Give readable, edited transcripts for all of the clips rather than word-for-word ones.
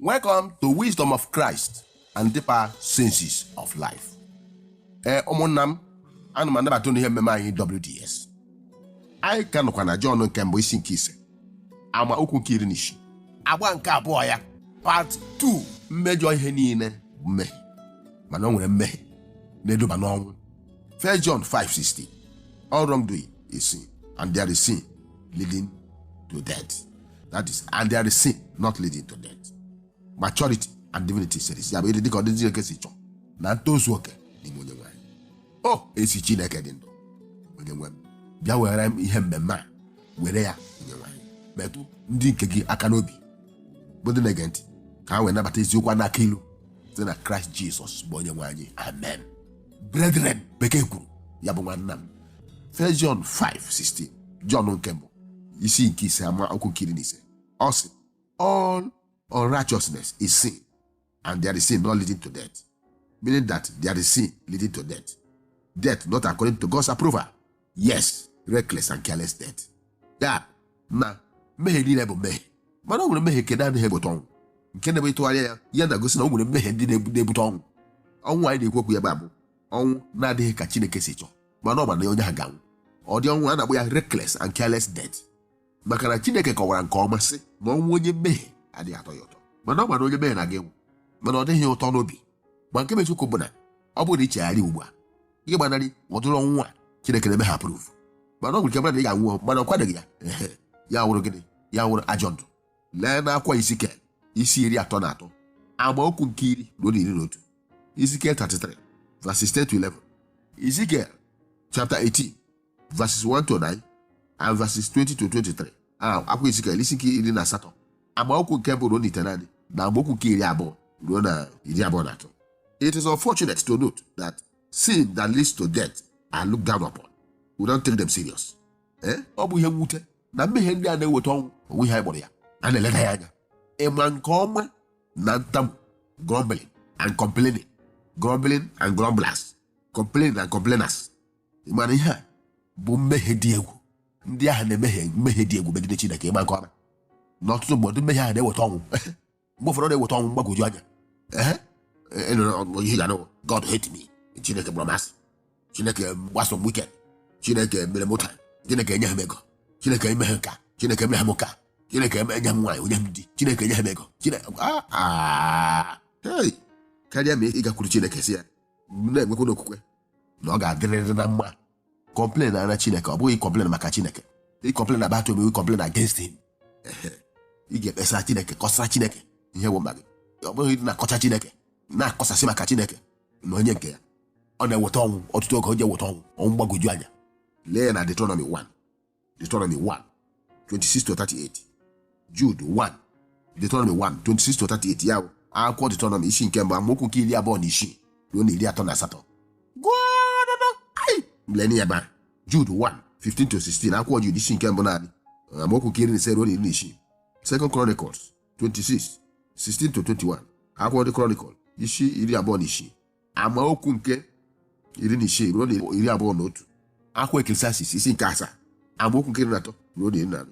Welcome to Wisdom of Christ and Deeper Senses of Life. Omonam anu mandaba to ihe mmemme anyị WDS. Anyị ka nọkwa na John nke mbụ isi nke ise. Ama okwu nke 16. Agba nke abụọ ya part 2 mmejọ ihe niile bụ mmehie. Mana o nwere mmehie na-eduba n'ọnwụ. 1 John 5:16. All wrongdoing is sin, and there is sin leading to death. That is, and there is sin not leading to death. Maturity and divinity series. Ya bụ ịdị dịka ọdịdị Chineke si chọọ na ntozu oke n'ime onye nwanyị. O esi Chineke dị ndụ onye nwe m bịa were m ihe mmemme a were ya onye nwanyị metụ ndị nke gị aka n'obi bụ ndị na-ege ntị ka ha wee nabata eziokwu n'aka ilu site na Christ Jesus bụ onye nwanyị. Amen. Brethren, bekee kwuru ya bụ nwanna m. 1 John 5:16. John nke mbụ isi nke ise ama okwu nke 15. Ọ sị, all unrighteousness is sin, and there is sin not leading to death. Meaning that there is sin leading to death. Death not according to God's approval. Yes, reckless and careless death. Ya na mmehie niile bụ mmehie. Mana o nwere mmehie nke na-adịghị ebute ọnwụ. Nke na-ebe ịtụgharị ya na-gosi na o nwere mmehie ndị na-ebute ọnwụ. Ọnwụ anyị na-ekwu okwu ya bụ ọnwụ na-adịghị ka Chineke si chọọ. Mana ọ ma na onye ha ga-anwụ. Ọ dị ọnwụ a na-akpọ ya reckless and careless death. Maka na Chineke kọwara nke ọma sị na ọnwụ onye mmehie adịghị atọ ya ụtọ. Mana ọ ma na onye mmehie na-aga enwu. Mana ọ dịghị ụtọ n'obi. Ma nke mechukwu bụ na ọ bụrụ na ị chegharị ugbu a ị gbanarị ọdụrụ ọnwụ a Chineke na-eme ha approve. Mana ọ nwere ike mara na ị ga-anwụ mana ọ kwadoghị ya. Ya wụrụ gịnị? Ya wụrụ ajọ ndụ. Lee n'akwụkwọ Isikel isi 33 amaokwu nke 10 ruo 11. Isikel 33 verses 10 to 11. Isikel chapter 18 verses 1 to 9 and verses 20 to 23. Akwụkwọ Isikel isi nke 18 amaokwu nke bụ ruo 9 na amaokwu nke 20 ruo na 23. It is unfortunate to note that sin that leads to death are looked down upon. We don't take them serious. Ọ bụ ihe mwute na mmehie ndị a na-eweta ọnwụ onwe ha gbọrọ ya a na-eleta ya anya. Ịma nke ọma na ntamu, grumbling and complaining, grumbling and grumblers, complaining and complainers. Ịma na ihe a bụ mmehie dị egwu. Ndị ahụ na-emehie mmehie dị egwu megide Chineke. Ịma nke ọma na ọtụtụ mgbe mmehie ahụ na-eweta ọnwụ. Mgbe ụfọdụ na-eweta ọnwụ mgbagwoju anya. God hate me. Chineke gbara masị. Chineke gbasa m weekend. Chineke mere m ụta. Chineke enye ha ego. Chineke eme ha nka. Chineke eme ha nka. Chineke enye m nwaanyị onye m di. Chineke enye ha ego. Chineke hey, karịa ma ị gakwuru Chineke si ya na-enwekwa n'okwukwe na ọ ga-adịrịrị na mma. Complain na Chineke ọ bụghị complain maka Chineke. Ị complain about him, we complain against him. Ị ga-ekpesa Chineke, kọsara Chineke ihe bụ mma gị. Ọ bụghị na-akọcha Chineke na-akọsasị maka Chineke na onye nke ya. Ọ na-eweta ọnwụ ọtụtụ oge o ji eweta ọnwụ mgbagwoju anya. Lee na Deuteronomy 1 26 to 38. Jude 1 Deuteronomy 1 26 to 38. Ya akwụkwọ Deuteronomy isi nke mbụ amaokwu nke 26 ruo na 38. Mleni ya ba Jude 1 15 to 16. Akwụkwọ Jude isi nke mbụ naanị amaokwu nke 15 ruo na 16. Second Chronicles 26 16 to 21. Akwụkwọ The Chronicle isi 26 amaokwu nke 16 ruo na 21. Akwụkwọ Ecclesiastes isi nke 7 amaokwu nke 3 ruo na 4.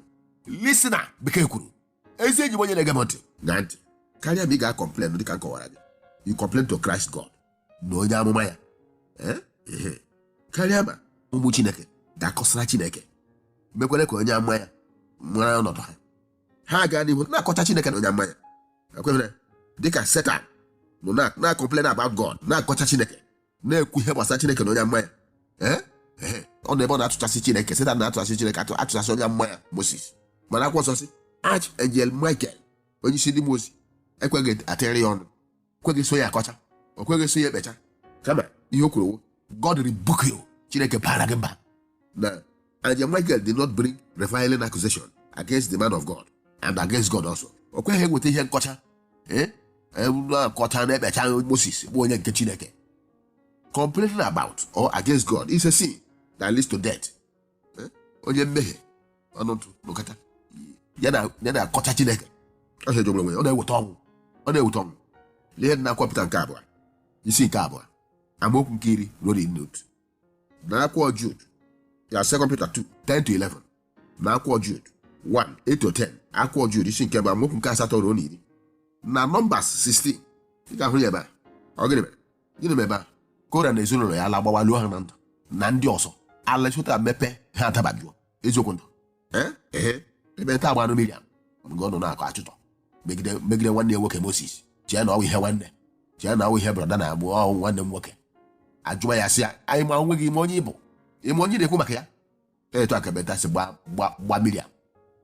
Listener, bekee kwuru ezi enyi m onye na-ege m ntị na ntị karịa ma ị ga-complain dịka m kọwara gị. You complain to Christ God na onye amụma ya. Karịa ma ụmụ Chineke ga-akọsara Chineke mekwere ka onye amụma ya mara ọnọdụ ha. Ha gaa n'ihu na-akọcha Chineke na onye amụma ya. Ekwere dịka Satan nọ na-complain about God, na-akọcha Chineke, na-ekwu ihe gbasara Chineke na onye amụma ya. Ọ na-ebe ọ na-atụchasị Chineke. Satan na-atụchasị Chineke, atụchasị onye amụma ya Moses. Mana akwụkwọ nsọ sị Archangel Michael onye isi ndị mmụọ ozi ekweghị atịrị ya ọnụ, ekweghị so ya akọcha, o kweghị so ya ekpecha. Kama ihe o kwuru, God rebuke you. Chineke bara gị mba. Na Angel Michael did not bring reviling accusation against the man of God and against God also. O kweghị enweta ihe nkọcha na-akọcha na-ekpecha Moses bụ onye nke Chineke. Complaining about or against God is a sin that leads to death. Onye mmehie ọnụtụ n'ụkata ya na-akọcha Chineke. Ọ na-ejogbu onwe ya, ọ na-eweta ọnwụ. Lee na akwụkwọ Pita nke 2 isi nke 2 amaokwu nke 10 ruo na 11. Na akwụkwọ Jude ya 2 Peter 2 10 to 11. Na akwụkwọ Jude 1 8 to 10. Akwụkwọ Jude isi nke 2 amaokwu nke 8 ruo na 10. na Numbers 16 ị ga-ahụ ya ebe a. Ọ gịnị mebe a? Kora na ezinụlọ ya ala gbawaluo ha na ndụ na ndị ọzọ ala chụta mepe ha adabajuo eziokwu ndụ ebe nta agbanụ Miriam mgbe ọ nọ na-akọ achụtọ megide nwanne ya nwoke Moses chee na ọwụ ihe nwanne chee na ọwụ ihe brọda na agbụ ọwụ nwanne m nwoke ajụwa ya sị anyị ma onwe gị ime onye ịbụ ime onye na-ekwu maka ya etu aka beta sị gba Miriam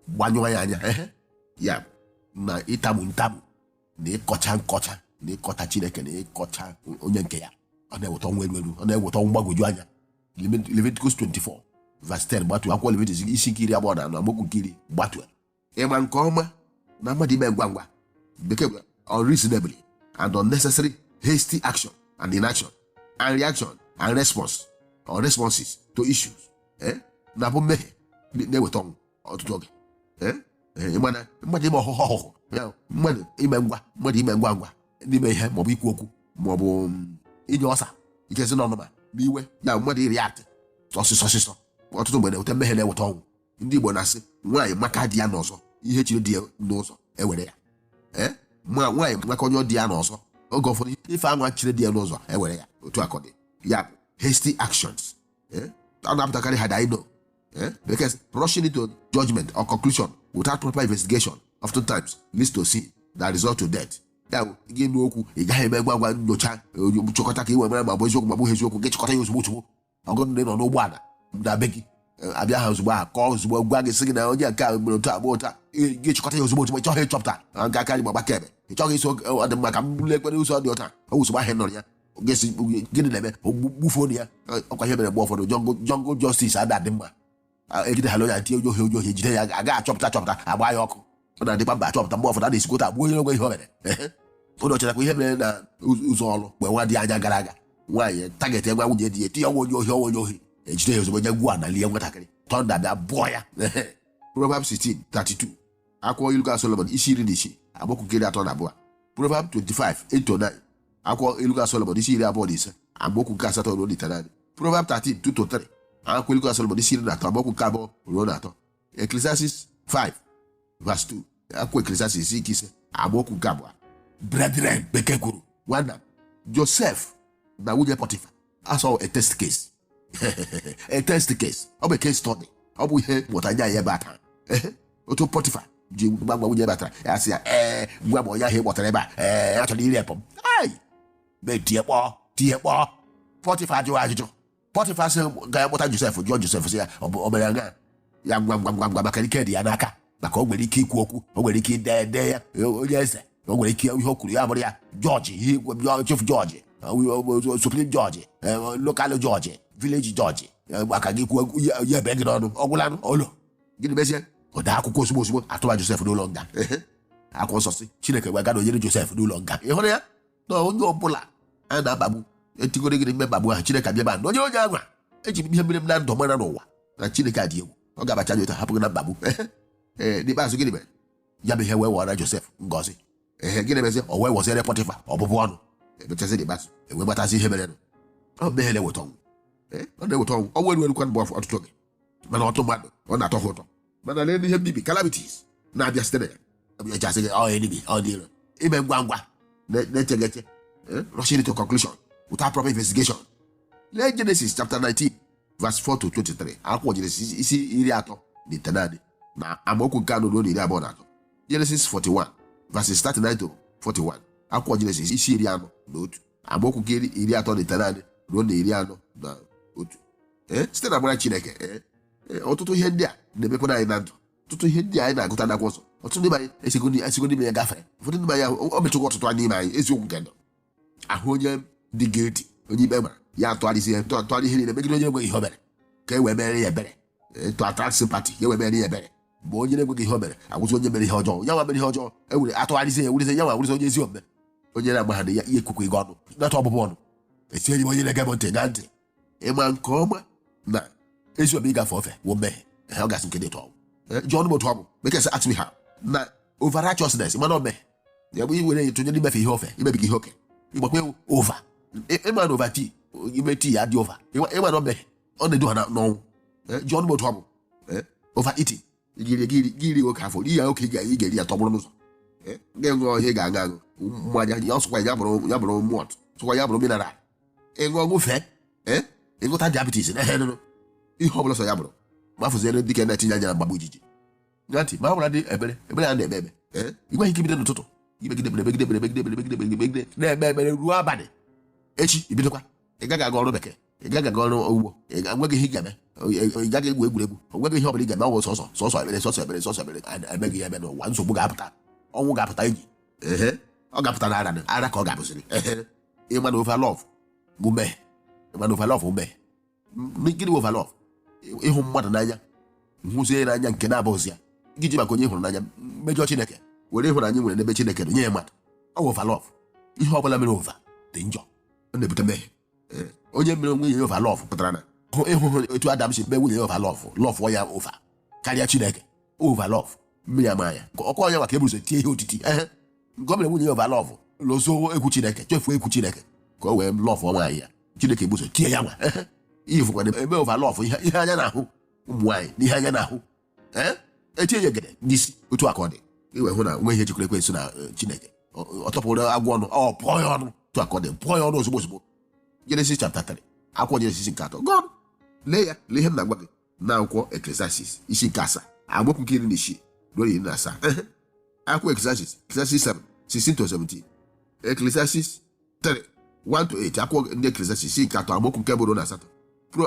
gbanyụọ ya anya ya na ịtamu ntamu na ịkọcha nkọcha na ịkọcha Chineke na ịkọcha onye nke ya ọ na-eweta ọnwụ elu ọ na-eweta ọnwụ mgbagwoju anya. Leviticus 24 verse 10 gbatu akwụkwọ Leviticus isi nkiri abụọ na amaokwu nkiri gbatu ịma nke ọma na mmadụ ime ngwa ngwa bekee unreasonably and unnecessary hasty action and inaction and reaction and response or responses to issues na bụ mmehie na-eweta ọnwụ ọtụtụ oge ịmana mmadụ ime ọhụhụ mmadụ ime ngwa ngwa n'ime ihe maọbụ ikwu okwu maọbụ inye ọsa ikezi n'ọnụma n'iwe ya mmadụ react ọsịsọ ọtụtụ mgbe na-eweta mmehie na-eweta ọnwụ. Ndị Igbo na-asị nwaanyị maka di ya n'ọzọ ihe chiri di ya n'ụzọ ewere ya nwaanyị maka onye di ya n'ọzọ oge ụfọdụ ife anwa chiri di ya n'ụzọ ewere ya otu akọ dị ya hasty actions ọ na-apụtakarị ha daino because rushing into judgment or conclusion without proper investigation oftentimes leads to sin that result to death. Ya gị n'okwu ị gaghị eme ngwa ngwa nyocha chọkọta ka i wee mara ma bụ eziokwu ma bụ eziokwu gị chịkọta ya ozugbo ọgụ ndị nọ n'ụgbọala na be gị abịa ha ozugbo a kọọ ozugbo gwa gị sị gị na onye nke a mere otu a bụ ụta gị chịkọta ya ozugbo ị chọghị ịchọpụta nke aka anyị gbagba kebe ị chọghị iso ọ dị mma ka m lekwere ụzọ dị ụta ozugbo ahịa nọrọ ya gịnị na-eme gbufuo ya ọkwa ihe mere mgbe ụfọdụ jungle justice ada dị mma egide ha onye ntinye onye ohi jide ya agaghị achọpụta agba ya ọkụ ọ na-adịkwa mba achọpụta mgbe ụfọdụ a na-esikota agbuo onye onwe ihe o mere ụlọ chetakwa ihe mere na ụzọ ọrụ mgbe nwa dị anya gara aga nwaanyị taget ya gwa nwunye di ya tinye ọnwa onye ohi ejide ya ozugbo nye gwa na lie nwatakịrị tọnda bịa bụọ ya. Proverbs 16:32 akwụkwọ ilu Solomon isi 16 amaokwu nkiri 3 Proverbs 25:8-9 akwụkwọ ilu Solomon isi 25 amaokwu nke 8-9 Proverbs 13:2-3 akwụkwọ ilu Solomon isi 13 amaokwu nke 2-3 Ecclesiastes 5 verse 2 akwụkwọ Ecclesiastes isi 5 amaokwu nke 2. Brethren, bekee kwuru nwanna Joseph na nwunye Potifa asọ a test case a test case ọ bụ case study ọ bụ ihe mmụta nye anyị ebe ata otu Potifa ji gwa nwunye ebe atara ya sị ya gwa m onye ahụ ị kpọtara ebe a achọrọ iri epọ m tie kpọọ Potifa ajụrụ ajụjụ Potifa sị ga kpọta Joseph jụọ Joseph sị ya o mere anya ya ngwa maka ike dị ya n'aka maka o nwere ike ikwu okwu o nwere ike ide ya onye eze o nwere ike ihe o kwuru ya bụrụ ya George chief George supreme George local George village George maka gị kwuo ya ebe gị n'ọnụ ọgwụlanụ ụlọ gịnị mezie ọ daa akwụkwọ ozugbo atụba Joseph n'ụlọ nga akwụkwọ nsọ sị Chineke wee gana onyere Joseph n'ụlọ nga ị hụrụ ya na onye ọbụla a na-abagbu etigoro gịrị mmebagbu ahụ Chineke abịa ba onye anwa eji ihe mmiri m na ndụ mara n'ụwa na Chineke adị egwu ọ ga-abacha anyị ụta hapụghị na mkpagbu n'ikpeazụ gịnị mere ya bụ ihe wee wara Joseph ngọzi gịnị mezie o wee wọziere Potifa ọbụbụ ọnụ emechazi n'ikpeazụ ewee gbatazi ihe mere ọ mmehie na-eweta ọnwụ ọ na-eweta ọnwụ ọ nwere erukwa mgbe ọtụtụ oge mana ọtụ mmadụ ọ na-atọ ha ụtọ mana lee ihe mbibi calamities na-abịa site na ya ejasị gị enemy ọ dị iro ime ngwa ngwa na-echeghị eche rushing to conclusion without proper investigation. Lee Genesis chapter 19 verse 4-23 akwụkwọ Genesis isi 39 na amaokwu nke 4 ruo 23 Genesis 41 verses 39-41 akwụkwọ Genesis isi 41 amaokwu nke 39 ruo 41 site na amara Chineke ọtụtụ ihe ndị a na-emekwa anyị na ndụ ọtụtụ ihe ndị anyị na-agụta n'akwụkwọ nsọ ọtụtụ ndị anyị esigo n'ime ya gafere ụfọdụ ndị anyị o mechụkwa ọtụtụ n'ime anyị eziokwu nke ndụ ahụ onye dị guilty onye ikpe mara ya atụgharị ihe niile megide onye enweghị ihe o mere ka e wee mere ya ebere to attract sympathy ka e wee mere ya ebere mgbe onye na-enweghị ihe o mere agwụzi onye mere ihe ọjọọ ya nwa mere ihe ọjọọ ewere atụgharịzi ya wurizi ya nwa wurizi onye ezi omume onye na-agba ya ihe ikuku ịga ọnụ nata ọbụbụ ọnụ etinye onye na-ege m ntị na ntị ịma nke ọma na ezi omume ịgafe ofe wụ mmehie ọ gasị nke dị tọọ John motu ọbụ bekee sị ask me how na over righteousness mana mmehie ya bụ iwere ya tụnye n'imefe ihe ofe imebiga ihe oke ịgbakwe over ịma na over tea ime tii ya dị over ịma na mmehie ọ na-edu ha n'ọnwụ John motu ọbụ over eating giri oke afọ ihe oke ị ga-eri ya tọgbụrụ n'ụzọ ga-enwe ihe ga-aṅụ mmanya ya ọsụkwa ya bụrụ mọt sụkwa ya bụrụ mineral ịṅụ ọṅụfe ịṅụta diabetes ihe ọbụla sọ ya bụrụ ma fụziere dike na-etinye anya na mgbagbu ijiji ntị ma ọbụla dị ekpere a na-ekpe ekpe igwe ike ibido n'ụtụtụ imegide na-ekpe ekpere ruo abalị echi ibidokwa ị gaghị aga ọrụ bekee ị gaghị aga ọrụ ugbo enweghị ihe ị ga-eme ị gaghị egwu egwuregwu onweghị ihe ọbụla ị ga-eme ọgwụ sọsọ ekpere emeghị ihe eme n'ụwa nsogbu ga-apụta ọnwụ ga-apụta enyi ọ ga-apụta na ara ka ọ ga-abụziri ịma na overlove bụ mmehie gịnị overlove ịhụ mmadụ n'anya hụzie n'anya nke na-abụghịzi ya iji maka onye hụrụ n'anya mmejọ Chineke were ịhụnanya nwere n'ebe Chineke nye ya mmadụ ọ overlove ihe ọbụla mere ova dị njọ ọ na-ebute mmehie onye mere nwunye ya overlove pụtara na ịhụ etu Adam si mee nwunye ya overlove ya ova karịa Chineke overlove mmiri ama ya ọkọ onye maka ebuzo tie ihe otiti nke o mere nwunye ya overlove lozo egwu Chineke chefuo egwu Chineke ka o wee lọfụ nwaanyị ya Chineke ebuzo tie ya nwa ihe fụkwana eme overlove ihe anya na-ahụ ụmụ nwaanyị na ihe anya na-ahụ etinye ya gede n'isi otu aka ọ dị iwe hụ na nwe ihe jikwara ekwensu na Chineke ọ tọpụrụ agwọ ọnụ ọ pụọ ya ọnụ otu aka ọ dị pụọ ya ọnụ ozugbo Genesis chapter 3 akwụkwọ Genesis nke 3 God lee ihe m na-agwa gị na akwụkwọ Ecclesiastes isi nke 7 amaokwu nke 16 ruo 17 akwụkwọ Ecclesiastes 7 16-17 Ecclesiastes 3 1-8 akwụkwọ ndị Ecclesiastes isi nke 3 amaokwu nke 7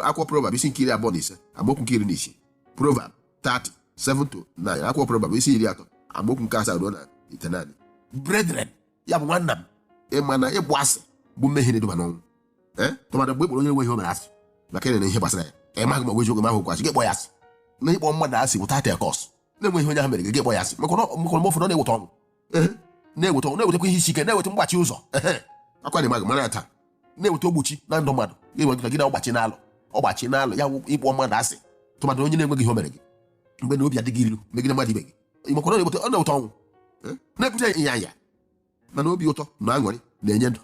akwụkwọ Proverbs isi nke 25 amaokwu nke 16 Proverbs 30:7-9 akwụkwọ Proverbs isi 30 amaokwu nke 7 ruo 9. Brethren, ya bụ nwanna m ịma na ịgbụ asị bụ mmehie na-eduba n'ọnwụ tụmadụ mgbe ịkpọrọ onye nwe ihe o mere asị maka na ihe gbasara ya ịmaghị ma ogweji oge ahụ kwachi gị kpọ ya asị na ịkpọ mmadụ asị wụta tekọs na-enweghị onye ahụ mere gị kpọ ya asị maka ụfọdụ na-eweta ọnwụ na-ewetakwa ihe isi ike na-eweta mgbachi ụzọ akwa na ịmaghị mara ya taa na-eweta ogbuchi na ndụ mmadụ gị na ọgbachi n'alụ ya ịkpọ mmadụ asị tụmadụ onye na-enweghị ihe o mere gị mgbe na obi adịghị ilu megide mmadụ ibe gị ịmakwa ọ na-eweta ọnwụ na-ebute ịnyanya mana obi ụtọ na aṅụrị na-enye ndụ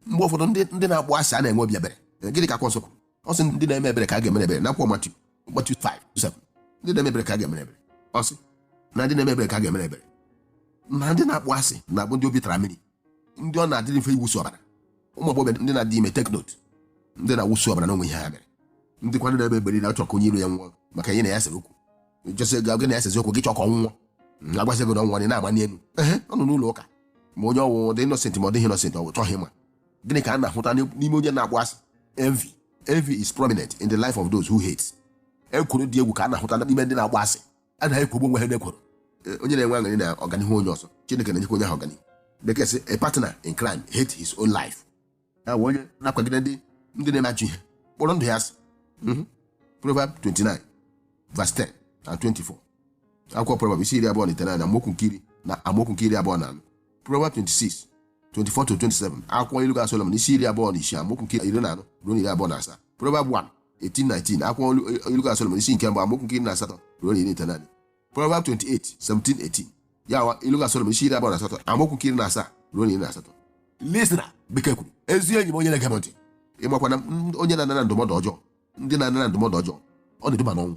mgbe ụfọdụ ndị na-akpụ asị a na-enwe obi ebere gịnị ka akwụkwọ nsọ kwuru ọ sị ndị na-eme ebere ka a ga-emere ebere n'akwụkwọ Matiu 5:7 ndị na-eme ebere ka a ga-emere ebere ọ sị na ndị na-eme ebere ka a ga-emere ebere na ndị na-akpụ asị na-abụ ndị obi tara mmiri ndị ọ na-adịrị mfe iwusu ọbara ụmụ agbọghọ ndị na-adị ime teknot ndị na-awusu ọbara n'onwe ihe ha mere ndị kwanụ na-ebe ebere na-achọ ka onye iru ya nwụọ maka ihe na ya sere okwu jose gị na ya sezi okwu gị chọọ ka ọ nwụọ agbazi gị na ọnwụọ na-ama n'elu ọ nọ n'ụlọ ụka ma onye ọnwụ dị innocent ma ọ dịghị innocent ọ chọghị ma gịnị ka a na-ahụta n'ime onye na-akpụ asị envy is prominent in the life of those who hate ekworo dị egwu ka a na-ahụta n'ime ndị na-akpụ asị anaghị ekwogbu onwe ha na-ekworo onye na-enwe aṅụrị na ọganihu onye ọzọ Chineke na-enyekwa onye ahụ ọganihu bekee sị a partner in crime hate his own life ya bụ onye na-akwagide ndị na-emejọ ihe kpọrọ ndụ ya asị Proverbs 29:10-24 akwụkwọ Proverbs isi 29 na amaokwu nke 24 Proverbs 26:24-27 akwụkwọ ilu Solomon isi 26 amaokwu nke 14 ruo 27 Proverbs 1:18-19 akwụkwọ ilu Solomon isi nke 2 amaokwu nke 8 ruo 9 Proverbs 28:17-18 ya ilu Solomon isi 28 amaokwu nke 7 ruo 8 Listener, Bekee kwuru ezi enyi m onye na-ege m ntị ịmakwa na onye na-anara ndụmọdụ ọjọọ ndị na-anara ndụmọdụ ọjọọ ọ na-eduba n'ọnwụ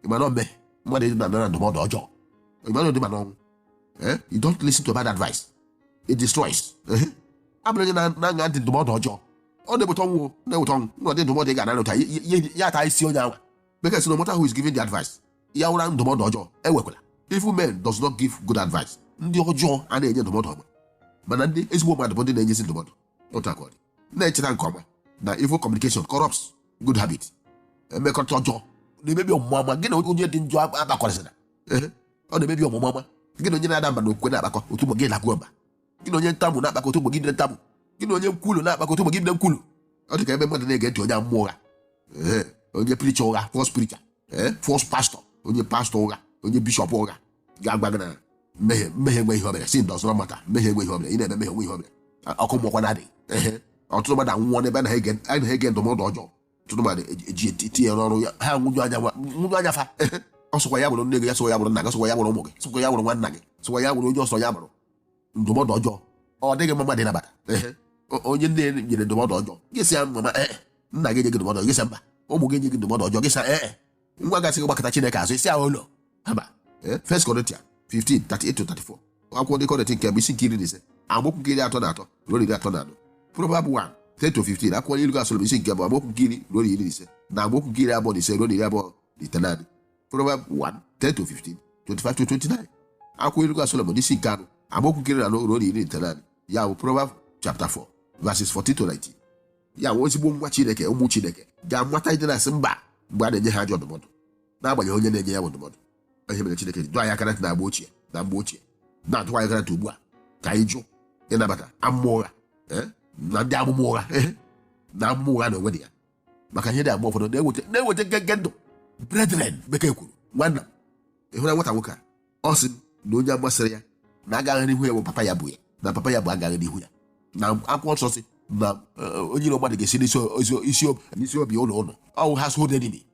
ịmana ọmbe mmadụ ịdị na-anara ndụmọdụ ọjọọ ịmana eduba n'ọnwụ you don't listen to bad advice, it destroys. Abụrụ onye na-aṅa ntị ndụmọdụ ọjọọ ọ na-eweta ọnwụ n'ọdị ndụmọdụ ị ga-anara ụta ya ata isi onye anwa Bekee sị no matter who is giving the advice ya wụra ndụmọdụ ọjọọ ewekwala. Evil men does not give good advice. Ndị ọjọọ a na-enye ndụmọdụ ọma mana ndị ezigbo mmadụ bụ ndị na-enyezi ndụmọdụ otu aka ọ dị na-echeta nke ọma na evil communication corrupts good habit. Mmekọrịta ọjọọ na-emebi ọmụmụ ọma gị na onye dị njọ akpakọrịsịra ọ na-emebi ọmụmụ ọma gị na onye na-ada mba na okwukwe na-akpakọ otu mgbe gị na-agụ mba gị na onye ntamu na-akpakọ otu mgbe gị dị ntamu gị na onye nkwulu na-akpakọ otu mgbe gị dị nkwulu. Ọ dị ka ebe mmadụ na-ege ntị onye amụma ụgha onye preacher ụgha false preacher false pastor onye pastor ụgha onye bishọp ụgha ga-agba gị na mmehie nwe ihe obere sin does not matter. Mmehie nwe ihe obere ị na-eme mmehie nwe ihe obere ọkụ mmụọkwa na-adị ọtụtụ mmadụ anwụọ n'ebe a na-ege ndụmọdụ ọjọọ ọtụtụ mmadụ eji tinye n'ọrụ ya ha nwụnye anya fa ọ sụkwa ya gbụrụ nne gị ya sụkwa ya gbụrụ nna gị sụkwa ya gbụrụ ụmụ gị sụkwa ya gbụrụ nwanna gị sụkwa ya gbụrụ onye ọsọ ya gbụrụ ndụmọdụ ọjọọ ọ dịghị mma mmadụ ịnabata onye nne nyere ndụmọdụ ọjọọ gị sị ya mama nna gị enye gị ndụmọdụ ọjọọ gị sị mba ụmụ gị enye gị ndụmọdụ ọjọọ gị sị nwa gasị gbakọta Chineke azụ isi ahụ ụlọ haba 1 Corinthians 15:38-34 akwụkwọ ndị kọdet nke mbụ isi nke iri na ise amaokwu nke iri atọ na atọ ruo iri atọ na anọ. Proverbs 1:10-15 akwụkwọ ilu Solomon isi nke mbụ amaokwu nke iri ruo iri na ise na amaokwu nke iri abụọ na ise ruo iri abụọ na itenaanị. Proverbs 1:10-15, 25-29 akwụkwọ ilu Solomon isi nke anọ amaokwu nke iri na anọ ruo iri na itenaanị. Ya bụ Proverbs chapter 4 verses 14-19. Ya bụ ezigbo nwa Chineke, ụmụ Chineke ga-amata ide na-asị mba mgbe a na-enye ha ajọ ndụmọdụ, n'agbanyeghị onye na-enye ya bụ ndụmọdụ. Ihe mere Chineke dụ anyị aka na agba ochie na-atụkwa anyị aka na ugbu a ka anyị jụ ịnabata amụma ụgha na ndị amụma ụgha na amụma ụgha na onwe dị ya, maka ihe dị agba ụfọdụ na-eweta ngenge ndụ. Brethren, bekee kwuru, nwanna m ịhụra nwata nwoke a, ọ sị na onye amasịrị ya na agaghị n'ihu ya bụ papa ya bụ ya, na papa ya bụ agaghị n'ihu ya, na akwụkwọ nsọ sị na onye iro mmadụ ga-esi n'isi obi ụlọ ọwụ ha so denini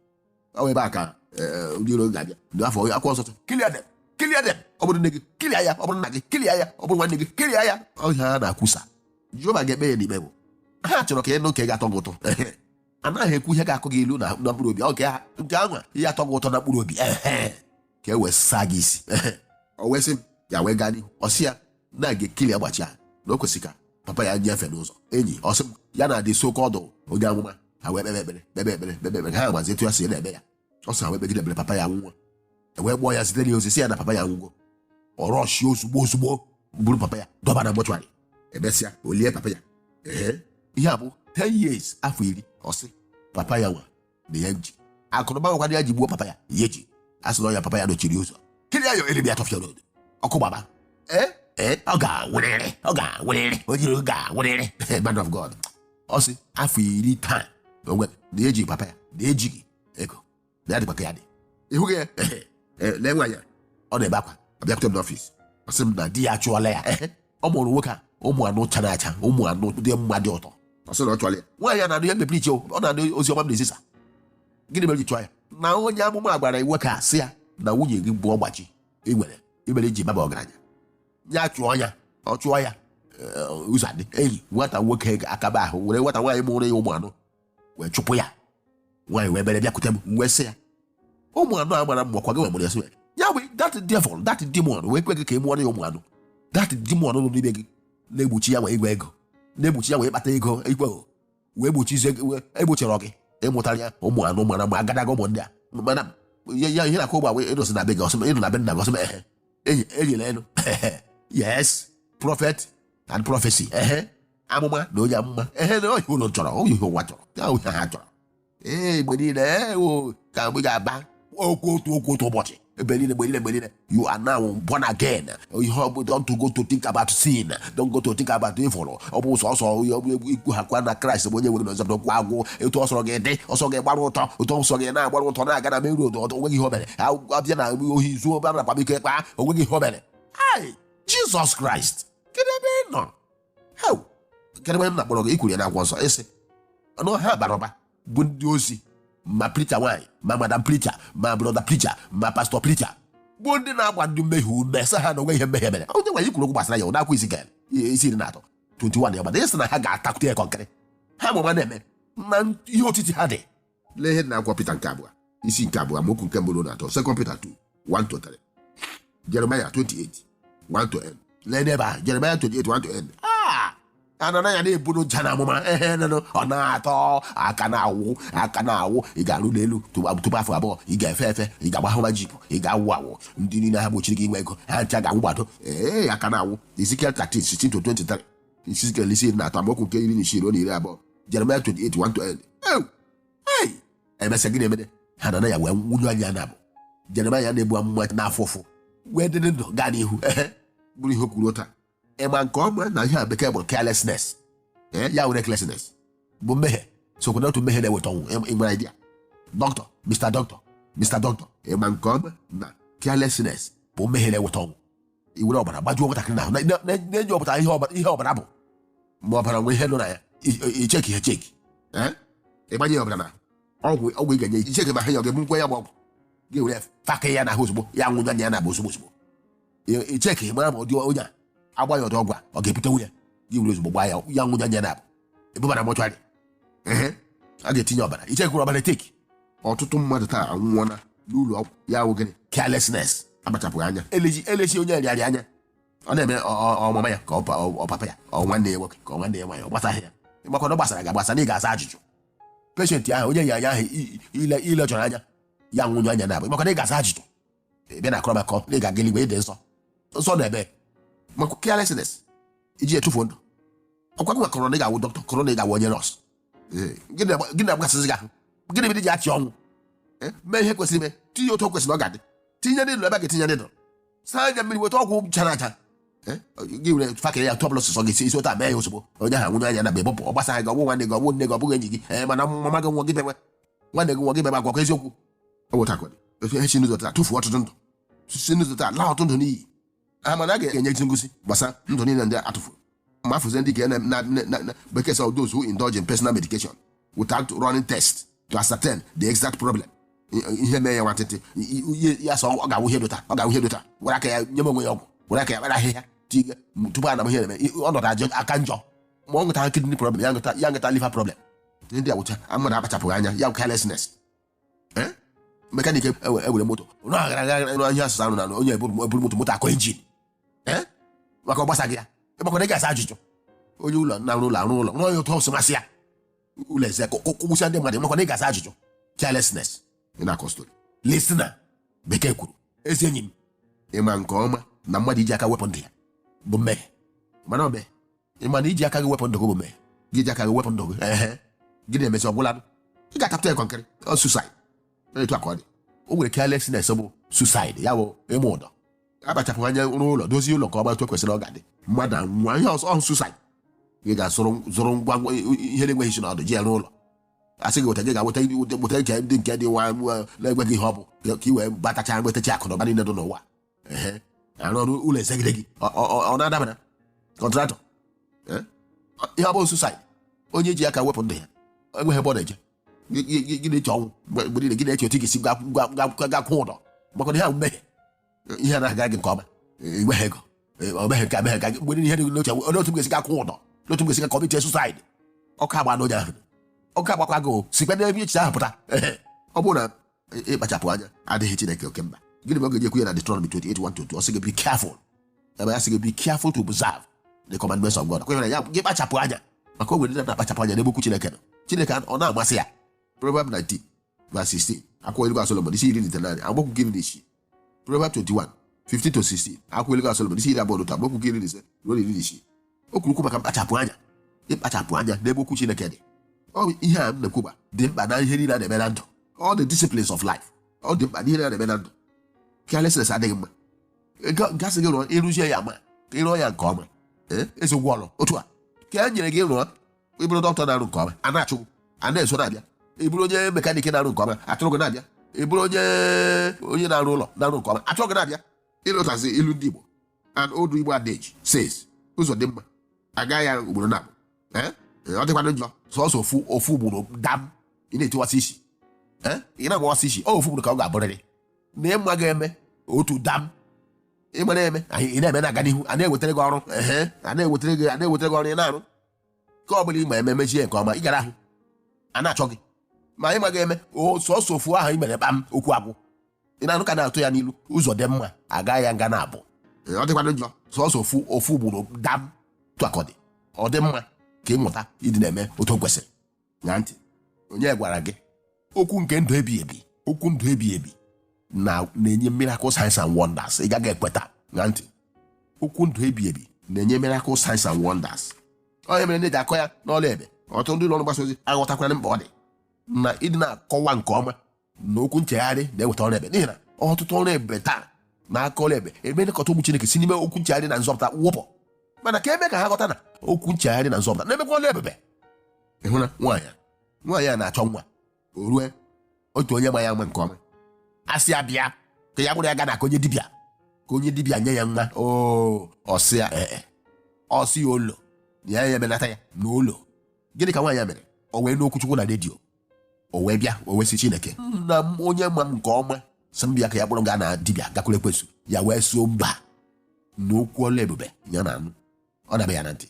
ọwụ ebe a ka ndị iro ga-abịa n'afọ akwụkwọ nsọ kilia dem ọ bụrụ nne gị kilia ya, ọ bụrụ nna gị kilia ya, ọ bụrụ nwanne gị kilia ya. Ọhịa ha na-akwụsa Jehova ga-ekpe ya n'ikpe bụ ha chọrọ ka ị nụ nke ga-atọ gị ụtọ. Anaghị ekwu ihe ga-akụ gị ilu na mkpụrụ obi, nke anwa ihe atọ gị ụtọ na mkpụrụ obi ka e wee saa gị isi. O wee sị ya wee gaa n'ihu ọ sị ya na-aga kilia gbachi ya na o kwesịrị ka papa ya nyefe n'ụzọ enyi. Ọ sị m ya na adị soke ọdụ onye amụma ha wee kpebe ekpere ha mazi etu ya si na-eme ya. Ọ sị ha wee kpegide ekpere papa ya nwụọ, wee gbọọ ya site n'ozi si ya na papa ya nwụgo. Ọ rọshi ozugbo buru papa ya dọba na mọchụarị, emesịa olie papa ya. Ihe a bụ 10 years, afọ 10. Ọ sị papa ya nwa na ya nji akụnụba nwekwana ya ji gbuo papa ya ya eji asị na ya papa ya nọchiri ụzọ kiri ya yo elebia tọfịa n'odo ọkụ gbaba ọ ga-nwụrịrị onye ga-nwụrịrị. Man of God, ọ sị afọ 10 taa onwe na eji papa ya na ejighị ego na ya dịkwa ka ya dị. Ịhụghị ya lee nwa ya ọ na-ebe akwa abịakwute m n'ọfịs. Ọ sị m na di ya achụọla ya. Ọ mụrụ nwoke a ụmụ anụ chara acha, ụmụ anụ dị mma dị ụtọ. Ọ sị na ọ chụọla ya. Nwaanyị a na-anụ ya mepere iche, ọ na-anụ ozi ọma m na-ezisa. Gịnị mere ji chụọ ya? Na onye amụma gbara iwe ka sị ya na nwunye gị bụ ọgbachi imere iji baba ọgaranya ya chụọ ya. Ọ chụọ ya ụzọ adị enyi nwata nwoke akaba ahụ were nwata nwaanyị mụrụ ya ụmụ anụ wee chụpụ ya. Nwaanyị wee bere bịakwute m wee sị ya ụmụ anụ a mara mmụọ kwa gị nwere ya sị ya bụ that demon wee kwe gị ka ị mụọrọ ya ụmụ anụ. That demon nọ n'ime gị na-egbochi ya wee igwe ego, na-egbochi ya wee kpata ego igwe wee egbochiri gị ịmụtara ya ụmụ anụ mara ma agadaga ụmụ ndị a. Mana ihe na-akụ ụgbọ wee ịnọsị na be gị ọsọ ịnọ na be nna gị ọsọ enyela elu. Yes, prophet and prophecy. Amụma na onye amụma na onye ụlọ chọrọ, onye ihe ụwa chọrọ, ya onye ha chọrọ. Mgbe niile ka mgbe ga-aba okwu otu ụbọchị mgbe niile you are now born again. Don't go to think about sin, don't go to think about evil. Ọ bụ sọsọ ikwu ha kwa na Kraịst bụ onye nwere n'ọzọ kwa agwụ etu ọsọ gị dị, ọsọ gị gbara ụtọ, otu ọsọ gị na-agbara ụtọ na-aga na main road, onweghị ihe o mere. Abịa na ohi zuo bara na ike kpa, onweghị ihe o mere. Jesus Christ, kedu ebe ị nọ? Kedu ebe m na-akpọrọ gị ikwuru ya na-agwọ nsọ isi ọnụ ha bara ụba bụ ndị ozi, ma preacher nwaanyị, ma madam preacher, ma brother preacher, ma pastor preacher, bụ ndị na-agba ndị mmehie ume sị ha na onwe ihe mmehie mere. Onye nwaanyị kwuru okwu gbasara ya ụdakwa isi 13:21 ya gbada isi na ha ga-atakwute ya kọnkịrị. Ha mụma na-eme na ihe otiti ha dị. Lee ihe na-agwa Pita nke abụọ isi nke abụọ amaokwu nke mbụ na atọ, 2 Peter 2:1-3, Jeremiah 28:1-end. Lee n'ebe a Jeremiah 28:1-end. Anana ya na-eburu ncha na amụma ọ na-atọ aka na-awụ ị ga-arụ n'elu tupu afọ abụọ ị ga-efe efe, ị ga-agbahụma jipụ, ị ga-awụ awụ, ndị niile ha gbochiri gị inwe ego ha ncha ga-awụ gbado aka na-awụ. Ezekiel 13:16-23, Ezekiel 13 amaokwu nke 16 ruo 20, Jeremiah 28:1-end. Emesịa gị na-emede ha na ya wee nwunye anya na abụ Jeremiah ya na-ebu amụma n'afọ ụfụ wee dị ndụ gaa n'ihu bụrụ ihe o kwuru taa. Ịma nke ọma na ihe a bekee bụ carelessness. Ya were carelessness bụ mmehie, sokwa na otu mmehie na-eweta ọnwụ. Ịmara idea doctor, Mr. Doctor, ịma nke ọma na carelessness bụ mmehie na-eweta ọnwụ. Iwere ọbara gbajuo nwatakịrị n'ahụ na-enye ọpụta ihe ọbara bụ ma ọbara nwere ihe nọ na ya icheki ịgbanye ọbara na ọgwụ ị ga-enye icheki ma ha ya ga-ebu ya bụ ọgwụ gị were faka ya n'ahụ ozugbo ya nwụnya anya ya na-abụ ozugbo icheki mara ma ọ dị onye a agba ya ọdụ ọgwụ ọ ga-ebute nwunye gị were ozugbo gbaa ya nwụnya anya na-abụ ebubara mọchụarị. A ga-etinye ọbara ichekwuru ọbara eteki. Ọtụtụ mmadụ taa anwụọna n'ụlọ ọgwụ ya wụ gịnị? Carelessness, akpachapụghị anya, elechi onye rịarị anya. ọ na-eme ọmụma ya ka ọ papa ya ọ nwanne ya nwoke ka ọ nwanne ya nwaanyị ọ gbasaghị ya ịmakwa na ọ gbasara ga-agbasa na ị ga-asa ajụjụ peshent ahụ onye ya anya ahụ ile chọrọ anya ya nwụnye anya na-abụ ịmakwa na ị ga-asa ajụjụ ebe na akọrọ maka na ị ga-aga eluigwe ịdị nsọ na-ebe maka carelessness iji etufu ndụ ọkwa gị makọrọ na ị ga-awụ dọkịta kọrọ na ị ga-awụ onye nọọsụ gịnị na-agbasasị gị ahụ gịnị bụ iji achị ọnwụ mee ihe kwesịrị ime tinye otu o kwesịrị ọ ga-adị tinye n'ịdụ ebe a ga-etinye n'ịdụ saa anya mmiri weta ọgwụ chara acha gị were fakịrị ya tọbụlụ sọsọ gị isi ụta mee ya ozugbo onye ahụ nwunye anya na mgbe bụpụ ọ gbasaghị gị ọgwụ nwanne gị ọgwụ nne gị ọ bụghị enyi gị mana mama gị nwa gị bebe nwanne gị nwa gị bebe agwakwa eziokwu ihe si n'ụzọ taa tụfuo ọtụtụ ndụ si n'ụzọ taa laa ọtụtụ ndụ n'iyi mana a ga-enye gị ngosi gbasara ndụ niile ndị atụfuru ma afụzie ndị ga na bekee sọ those who indulge in personal medication without running tests to ascertain the exact problem ihe mee ya nwantịntị ya sọ ọ ga-awụ ihe dota were aka ya nye m onwe ya ọgwụ were aka ya kpara ahịhịa tiga tupu ana m ihe na-eme ọnọdụ aka njọ ma ọ nweta kidney problem ya nweta liver problem ndị awụcha mmadụ akpachapụghị anya ya carelessness mekanik ewere moto ihe asụsụ anụ na onye eburu moto akọ injin maka ọgbasa gị ya ịgbakọrọ ị ga-asa ajụjụ onye ụlọ na-arụ ụlọ arụ ụlọ rụọ ya otu ọsọ masị ya ụlọ eze kwụsịa ndị mmadụ makwana ị ga-asa ajụjụ carelessness ị na-akọ story listener bekee kwuru ezi enyi m ịma nke ọma na mmadụ iji aka wepụ ndụ ya bụ mmehie mana ọ mee ịma na iji aka gị wepụ ndụ gị bụ mmehie gị ji aka gị wepụ ndụ gị gị na-emesi ọgwụla ị ga-atapụta ya kọnkịrị suicide etu aka ọ dị o nwere carelessness bụ suicide ya bụ ịmụ ụdọ akpachapụ anya n'ụlọ dozie ụlọ ka ọ gbatu kwesịrị ọ ga-adị mmadụ anwụọ ihe ọzọ suicide ị ga-azụrụ ngwa ihe na-enweghị isi na ọdụ ji ya n'ụlọ asị gị weta gị ga-weta nke ndị nke dị nwa na-enweghị ihe ọ bụ ka i wee batacha nwetacha akụ na ụba niile dị n'ụwa arụ ọrụ ụlọ ezegide gị ọ na-adabara kọntratọ ihe ọ bụ suicide onye ji aka wepụ ndụ ya enweghị ebe ọ na-eje gị na-eche ọnwụ mgbe niile gị na-eche otu ga-esi gakwụ ụdọ maka na ihe ahụ mmehie ihe na-aga gị nke ọma enweghị ego omeghị nke ameghe ka mgbe ihe dị n'oche otu ga-esi gakwụ ụdọ n'otu ga-esi ga kọmiti suicide ọkụ agba n'onye ahụ ọkụ agbakwa gị sikwa n'ebe echiche ahụ pụta ọ bụrụ na ịkpachapụ anya adịghị Chineke oke mba gịnị ma ọ ga-eji ekwu ya na Deuteronomy 28:1-2 ọ sị gị be careful ebe ya sị gị be careful to observe the commandments of God kwenyere ya gị kpachapụ anya maka o nwere ndị na-akpachapụ anya n'ebe okwu Chineke nọ Chineke ọ na-amasị ya Proverbs 19:16 akwụkwọ ilu Solomon isi 19 agbakwu gị n'isi Proverbs 21:15-16 akwụkwọ ilu Solomon isi 20 agbakwu gị n'ise ruo n'isi o kwuru okwu maka mkpachapụ anya ịkpachapụ anya n'ebe okwu Chineke dị ọ ihe a m na-ekwuba dị mkpa na ihe niile a na-eme na ndụ all the disciplines of life ọ dị mkpa n'ihe na-eme na ndụ carelessness adịghị mma gasị gị rụọ ịrụzie ya ma ka ịrụọ ya nke ọma ezigbo ọrụ otu a ka e nyere gị rụọ ịbụrụ dọkịta na-arụ nke ọma a na-achụgwu a na-eso na-abịa ịbụrụ onye mekaniki na-arụ nke ọma achọrọ gị na-abịa ịbụrụ onye na-arụ ụlọ na-arụ nke ọma achọrọ gị na-abịa ịlụtazi ilu ndị Igbo an old Igbo adage says ụzọ dị mma agaghị ya ugboro na ọ dịkwana njọ sọsọ ofu ugboro dam ị na-etiwasị isi ị na-agbawasị isi ofu ugboro ka ọ ga-abụrịrị na ịma ga-eme otu dam ịma na-eme ị na-eme na-aga n'ihu a na-ewetara gị ọrụ a na-ewetara gị ọrụ ị na-arụ ka ọ bụla ịma eme mechie nke ọma ị gara ahụ a na-achọ gị ma ịma ga-eme sọsọ ofu ahụ ị mere kpam okwu abụ ị na-anụ ka na-atụ ya n'ilu ụzọ dị mma agaghị ya nga na-abụ ọ dịkwana njọ sọsọ ofu ugboro dam tụakọdị ọ dị mma ka ịmụta ịdị na-eme otu o kwesịrị nya ntị onye gwara gị okwu nke ndụ ebighị ebi okwu ndụ ebighị ebi na-enye miracle signs and wonders ị gaghị ekweta nya ntị okwu ndụ ebighị ebi na-enye miracle signs and wonders onye mere ndị ji akọ ya n'ọla ebe ọtụtụ ndị ụlọ mgbasa ozi aghọtakwara mkpa ọ dị na ịdị na-akọwa nke ọma na okwu nchegharị na-eweta ọrụ ebe n'ihi na ọtụtụ ọrụ ebe taa na-aka ọrụ ebe ebe ndekọta ụmụ Chineke si n'ime okwu nchegharị na nzọpụta wụpụ mana ka eme ka ha ghọta na okwu nchegharị na nzọpụta na-emekwa ọrụ ebube ịhụ na nwaanyị a na-achọ nwa o rue otu onye ma ya nwe nke ọma asị ya bịa ka ya gwụrụ ya ga na ka onye dibịa nye ya nwa ọsị ya ọsị ya ụlọ ya emenata ya n'ụlọ gịnị ka nwaanyị a mere o wee n'okwu Chukwu na redio o wee bịa o wee sị Chineke na onye ma m nke ọma sị m bịa ka ya kpọrọ gaa na dibịa gakwuru ekwensu ya wee so mba n'okwu ọla ebube ya na anụ ọ na-abịa ya na ntị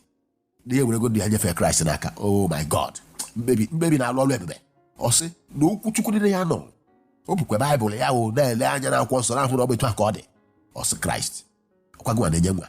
n'ihe werego ndị ya nyefee Kraịst n'aka oh my God mkpebi na-alụ ọrụ ebube ọ sị na okwu Chukwu niile ya nọ o bukwa Baịbụl ya na-ele anya na akwụkwọ nsọ na-ahụ na ọ bụ etu a ka ọ dị ọ sị Kraịst ọkwa gị nwa na-enye nwa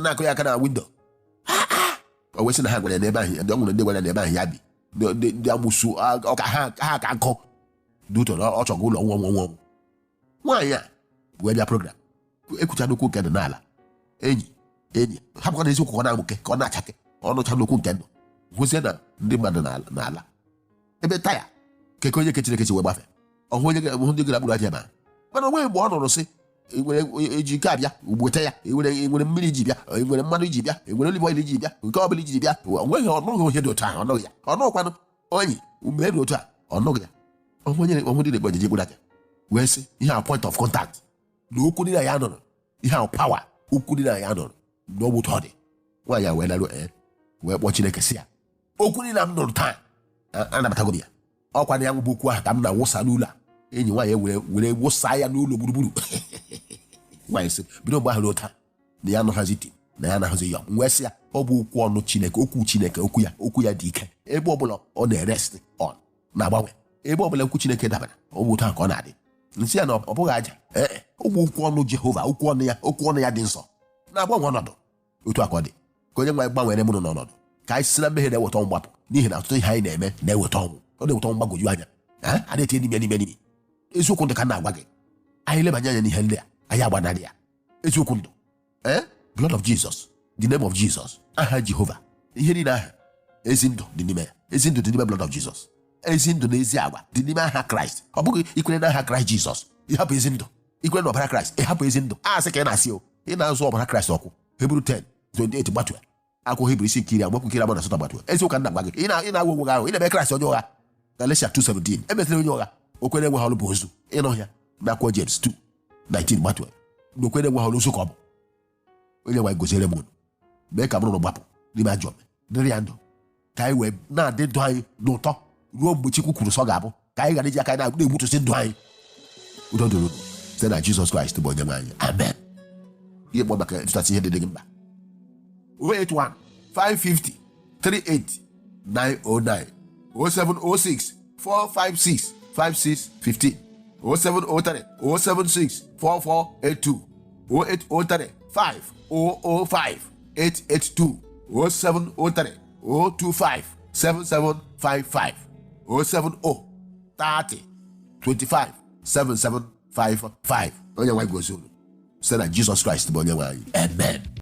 na akụ ya aka na window o wesi na ha gwara n'ebe ahụ ndị ọnwụrụ ndị gwara n'ebe ahụ ya bi ndị amụsụ ọka ha ka nkọ duto na ọ chọgụ ụlọ nwa nwaanyị a wee bịa program ekwucha n'okwu nke ndụ n'ala enyi hapụkwa na eziokwu ka ọ na-amụke ka ọ na-achake ọnụcha n'okwu nke ndụ hụzie na ndị mmadụ n'ala ebe taya keke onye ke Chineke si wee gbafe ọhụ onye ndị gara gburu aja ma mana onwe mgbe ọ nụrụ sị eji ike abịa ugbota ya enwere mmiri ji bịa enwere mmanụ iji bịa enwere olive oil ji bịa nke ọbụla iji bịa onweghị ọnụghị onye dị otu ahụ ọnụghị ya ọnụkwanụ onye mgbe dị otu a ọnụghị ya ọhụ ndị na-egbe ejiji gburu aja wee sị ihe a point of contact na okwu dị na ya nụrụ ihe ahụ pawa okwu dị na ya nụrụ n'ọgbụ ụtọ dị nwaanyị a wee larụ wee kpọọ Chineke sị ya okwu dị na m nụrụ taa anabatago m ya ọkwa na ya nwụbụ okwu ahụ ka m na-awụsa n'ụlọ a enyi nwaanyị were wụsa ya n'ụlọ gburugburu nwaanyị sị bido mgbe ahụ n'ụta na ya anaghịzi iti na ya anaghịzi ya wee sị ya ọ bụ okwu ọnụ Chineke okwu ya dị ike ebe ọbụla ọ na-erest on na-agbanwe ebe ọbụla okwu Chineke dabara ọ bụ otu ahụ ka ọ na-adị nsị ya na ọ bụghị aja ọ bụ okwu ọnụ Jehova okwu ọnụ ya dị nsọ na-agbanwe ọnọdụ otu aka ọ dị ka onye nwaanyị gbanwere mụrụ n'ọnọdụ ka anyị si na mmehie na-eweta ọnwụ gbapụ n'ihi na ọtụtụ ihe anyị na-eme na-eweta ọnwụ ọ na-eweta ọnwụ mgbagwoju anya a na-etinye n'ime eziokwu ndụ ka na-agwa gị anyị lebanye anya n'ihe ndị a anyị agbanarị ya eziokwu ndụ blood of Jesus, the name of Jesus, aha Jehova ihe niile aha ezi ndụ dị n'ime ya ezi ndụ dị n'ime blood of Jesus ezi ndụ na ezi agwa dị n'ime aha Kraịst ọ bụghị ikwere na aha Kraịst Jizọs ịhapụ ezi ndụ ikwere na ọbara Kraịst ịhapụ ezi ndụ asị ka ị na-asị o ị na-azụ ọbara Kraịst ọkụ Hebrew 10:28 gbatụ akwụkwọ Hibru isi nkiri agbakwu nkiri agba na asatọ gbatụ eziokwu nna gwa gị ị na-agwa onwe gị ahụ ị na-eme Kraịst onye ụgha Galatia 2:17 emetụla onye ụgha okwere enweghị ọrụ bụ ozu ịnọ ya na akwụkwọ James 2:19 gbatụ na okwere enweghị ọrụ ozu ka ọ bụ onye nwaanyị goziere m unu mee ka mụrụ gbapụ n'ime ajọ dịrị ya ndụ ka anyị wee na-adị ndụ anyị n'ụtọ ruo mgbe Chukwu kwuru sọ ga-abụ ka anyị ghara iji aka anyị na-egbutụsị ndụ anyị udo dịrị unu site na Jizọs Kraịst bụ onye nwe anyị amen. Ihe kpọ maka ịtụtasị ihe dị gị mkpa 081 550 38909 0706 456 5615 0703 076 4482 0803 5005 882 0703 025 7755 070 30 25 7755 onye nwe gozi unu site na Jizọs Kraịst bụ onye nwe anyị amen.